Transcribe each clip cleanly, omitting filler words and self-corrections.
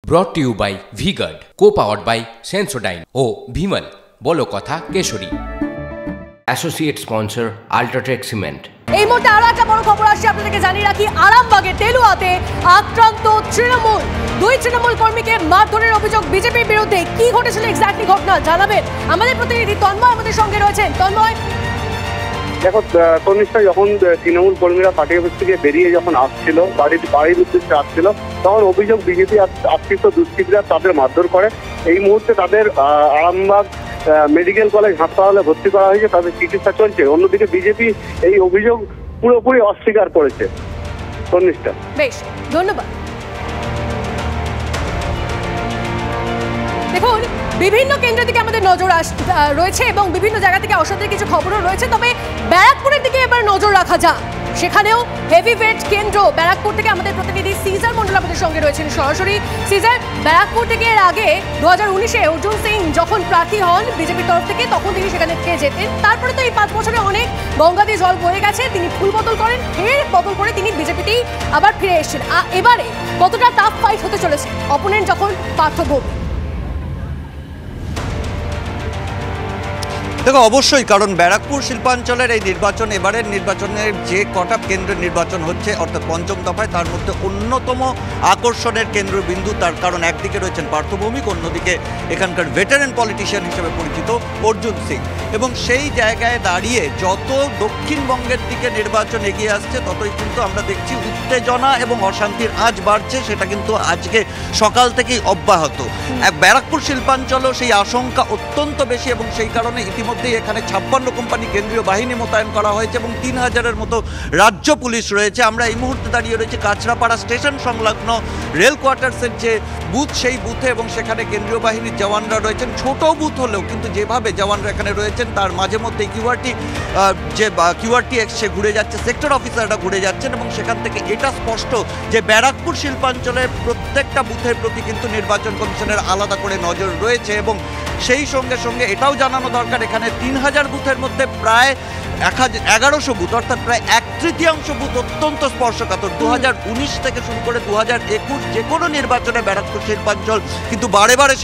Brought to you by V-Guard, co-powered by Sensodyne O Bhimal, বলো কথা Keshari. Associate sponsor Ultratech Cement। এই মুহূর্তে আরো একটা বড় খবর আসছে, আপনাদেরকে জানিয়ে রাখি, আরামবাগে তেলুয়াতে আক্রান্ত তৃণমূল। দুই তৃণমূল কর্মীকে মারধরের অভিযোগ বিজেপির বিরুদ্ধে। কি ঘটেছিল এক্স্যাক্টলি ঘটনা জানাবেন আমাদের প্রতিনিধি তন্ময় আমাদের সঙ্গে রয়েছেন। তন্ময়, দেখো, তনিষ্ঠা, যখন তৃণমূল কর্মীরা পার্টি অফিস থেকে বেরিয়ে যখন আসছিল, বাড়ির উদ্দেশ্যে আসছিল, তখন অভিযোগ বিজেপি আশ্রিত দুষ্কৃতীরা তাদের মারধর করে। এই মুহূর্তে তাদের আরামবাগ মেডিকেল কলেজ হাসপাতালে ভর্তি করা হয়েছে, তাদের চিকিৎসা চলছে। অন্যদিকে বিজেপি এই অভিযোগ পুরোপুরি অস্বীকার করেছে। তনিষ্ঠা, বেশ, ধন্যবাদ। দেখুন, বিভিন্ন কেন্দ্র থেকে আমাদের নজর রয়েছে এবং বিভিন্ন জায়গা থেকে অসাধারণ কিছু খবরও রয়েছে। তবে ব্যারাকপুরের দিকে এবার নজর রাখা যাক। সেখানেও হেভিওয়েট কেন্দ্র। ব্যারাকপুর থেকে আমাদের প্রতিনিধি সিজার মন্ডল আমাদের সঙ্গে রয়েছেন সরাসরি। সিজার, ব্যারাকপুর থেকে এর আগে 2019-এ অর্জুন সিং যখন প্রার্থী হন বিজেপির তরফ থেকে, তখন তিনি সেখানে থেকে যেতেন। তারপরে তো এই 5 বছরে অনেক গঙ্গা দিয়ে জল বয়ে গেছে। তিনি ফুল বদল করেন, ফের বদল করে তিনি বিজেপিতেই আবার ফিরে এসেছেন। এবারে কতটা টাফ ফাইট হতে চলেছে অপোনেন্ট যখন পার্থভূমি? দেখো, অবশ্যই, কারণ ব্যারাকপুর শিল্পাঞ্চলের এই নির্বাচন, এবারের নির্বাচনের যে কটা কেন্দ্রের নির্বাচন হচ্ছে অর্থাৎ পঞ্চম দফায়, তার মধ্যে অন্যতম আকর্ষণের কেন্দ্রবিন্দু। তার কারণ একদিকে রয়েছেন পার্থভৌমিক, অন্যদিকে এখানকার ভেটারেন পলিটিশিয়ান হিসেবে পরিচিত অর্জুন সিং। এবং সেই জায়গায় দাঁড়িয়ে যত দক্ষিণবঙ্গের দিকে নির্বাচন এগিয়ে আসছে, ততই কিন্তু আমরা দেখছি উত্তেজনা এবং অশান্তির আঁচ বাড়ছে। সেটা কিন্তু আজকে সকাল থেকেই অব্যাহত। ব্যারাকপুর শিল্পাঞ্চলেও সেই আশঙ্কা অত্যন্ত বেশি এবং সেই কারণে ইতিমধ্যে এখানে 56 কোম্পানি কেন্দ্রীয় বাহিনী মোতায়েন করা হয়েছে এবং 3000-এর মতো রাজ্য পুলিশ রয়েছে। আমরা এই মুহূর্তে দাঁড়িয়ে রয়েছে কাঁচরাপাড়া স্টেশন সংলগ্ন রেল কোয়ার্টার্সের যে বুথ, সেই বুথে, এবং সেখানে কেন্দ্রীয় বাহিনীর জওয়ানরা রয়েছেন। ছোট বুথ হলেও কিন্তু যেভাবে জওয়ানরা এখানে রয়েছেন, তার মাঝে মধ্যে কিউআরটি সে ঘুরে যাচ্ছে, সেক্টর অফিসাররা ঘুরে যাচ্ছেন এবং সেখান থেকে এটা স্পষ্ট যে ব্যারাকপুর শিল্পাঞ্চলের প্রত্যেকটা বুথের প্রতি কিন্তু নির্বাচন কমিশনের আলাদা করে নজর রয়েছে। এবং সেই সঙ্গে সঙ্গে এটাও জানানো দরকার, এখানে 3000 বুথের মধ্যে প্রায় 1100 বুথ, অর্থাৎ প্রায় 1/3 বুথ অত্যন্ত স্পর্শকাতর। 2019 থেকে শুরু করে 2021 যে কোনো নির্বাচনে ব্যারাকপুর শিল্পাঞ্চল কিন্তু বারে বারে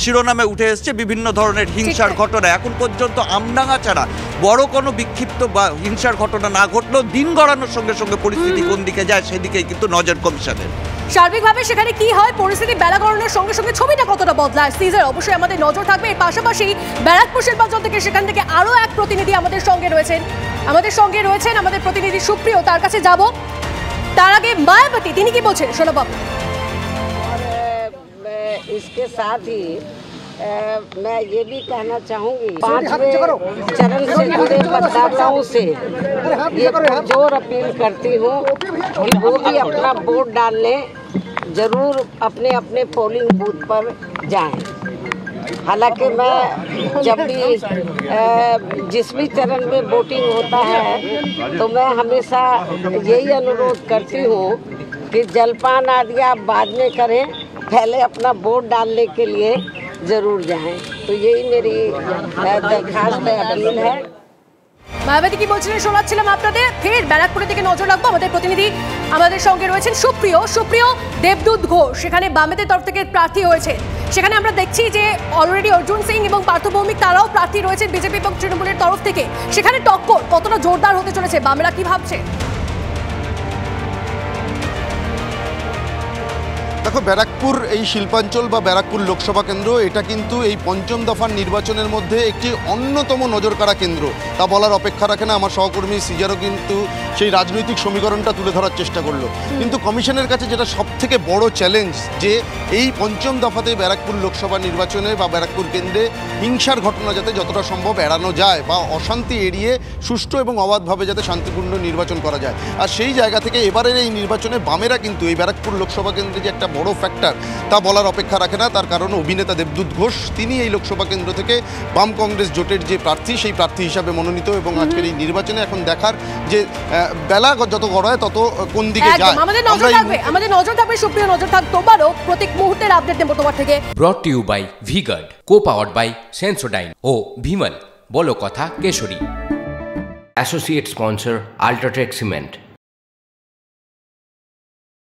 শিরোনামে উঠে এসছে বিভিন্ন ধরনের হিংসার ঘটনা। এখন পর্যন্ত আমডাঙ্গা ছাড়া বড় কোনো বিক্ষিপ্ত বা হিংসার ঘটনা না ঘটলেও দিন গড়ানোর সঙ্গে সঙ্গে পরিস্থিতি কোন দিকে যায় সেদিকেই কিন্তু নজর কমিশনের। সার্বিকভাবে সেখানে কি হয়, পরিস্থিতি বেলা গড়ানোর সঙ্গে সঙ্গে ছবিটা কতটা বদলায়, সিজার অবশ্যই আমাদের নজর থাকবে। এর পাশাপাশি ব্যারাকপুর শিল্পাঞ্চল থেকে সেখান থেকে আরো এক প্রতিনিধি আমাদের সঙ্গে রয়েছেন আমাদের প্রতিনিধি সুপ্রিয়, তার কাছে যাব। তার আগে মায়াবতী, তিনি কি বলছেন শোনাব। इसके साथ ही मैं ये भी कहना चाहूँगी, 5वें चरण से जुड़े मतदाताओं से ये जोर अपील करती हूँ कि वो भी अपना वोट डालने जरूर अपने अपने पोलिंग बूथ पर जाएं। हालांकि मैं जब भी जिस भी चरण में वोटिंग होता है तो मैं हमेशा यही अनुरोध करती हूँ कि जलपान आदि आप बाद में करें, पहले अपना वोट डालने के लिए जरूर जाएं। तो यही मेरी दरखास्त अपील है। মায়াবতী কি বলছিলেন শোনাচ্ছিলাম আপনাদের। ফের ব্যারাকপুরের দিকে নজর রাখবো। আমাদের প্রতিনিধি আমাদের সঙ্গে রয়েছেন সুপ্রিয় দেবদূত ঘোষ, সেখানে বামেদের তরফ থেকে প্রার্থী হয়েছে। সেখানে আমরা দেখছি যে অলরেডি অর্জুন সিং এবং পার্থভৌমিক তারাও প্রার্থী রয়েছেন বিজেপি এবং তৃণমূলের তরফ থেকে। সেখানে টক্কর কতটা জোরদার হতে চলেছে, বামেরা কি ভাবছে? দেখো, ব্যারাকপুর এই শিল্পাঞ্চল বা ব্যারাকপুর লোকসভা কেন্দ্র, এটা কিন্তু এই পঞ্চম দফার নির্বাচনের মধ্যে একটি অন্যতম নজর কাড়া কেন্দ্র। তা বলার অপেক্ষা রাখে না। আমার সহকর্মী সিজারও কিন্তু সেই রাজনৈতিক সমীকরণটা তুলে ধরার চেষ্টা করলো। কিন্তু কমিশনের কাছে যেটা সবথেকে বড় চ্যালেঞ্জ, যে এই পঞ্চম দফাতে ব্যারাকপুর লোকসভা নির্বাচনে বা ব্যারাকপুর কেন্দ্রে হিংসার ঘটনা যাতে যতটা সম্ভব এড়ানো যায় বা অশান্তি এড়িয়ে সুষ্ঠু এবং অবাধভাবে যাতে শান্তিপূর্ণ নির্বাচন করা যায়। আর সেই জায়গা থেকে এবারের এই নির্বাচনে বামেরা কিন্তু এই ব্যারাকপুর লোকসভা কেন্দ্রে যে একটা বড় ফ্যাক্টর, তা বলার অপেক্ষা রাখে না। তার কারণ অভিনেতা দেবদূত ঘোষ, তিনি এই লোকসভা কেন্দ্র থেকে বাম কংগ্রেস জোটের যে প্রার্থী, সেই প্রার্থী হিসাবে মনোনীত। এবং আজকের এই নির্বাচনে এখন দেখার যে বেলা যত গড়ায় তত কোন দিকে যায়। আমাদের নজর থাকবে সুপ্রিয়, নজর থাকবে তোমারও। প্রত্যেক মুহূর্তের আপডেট নেব তোমার থেকে। Brought to you by V-Guard, co-powered by Sensodyne O Bhimal, বলো কথা Keshari. Associate sponsor Ultratech Cement।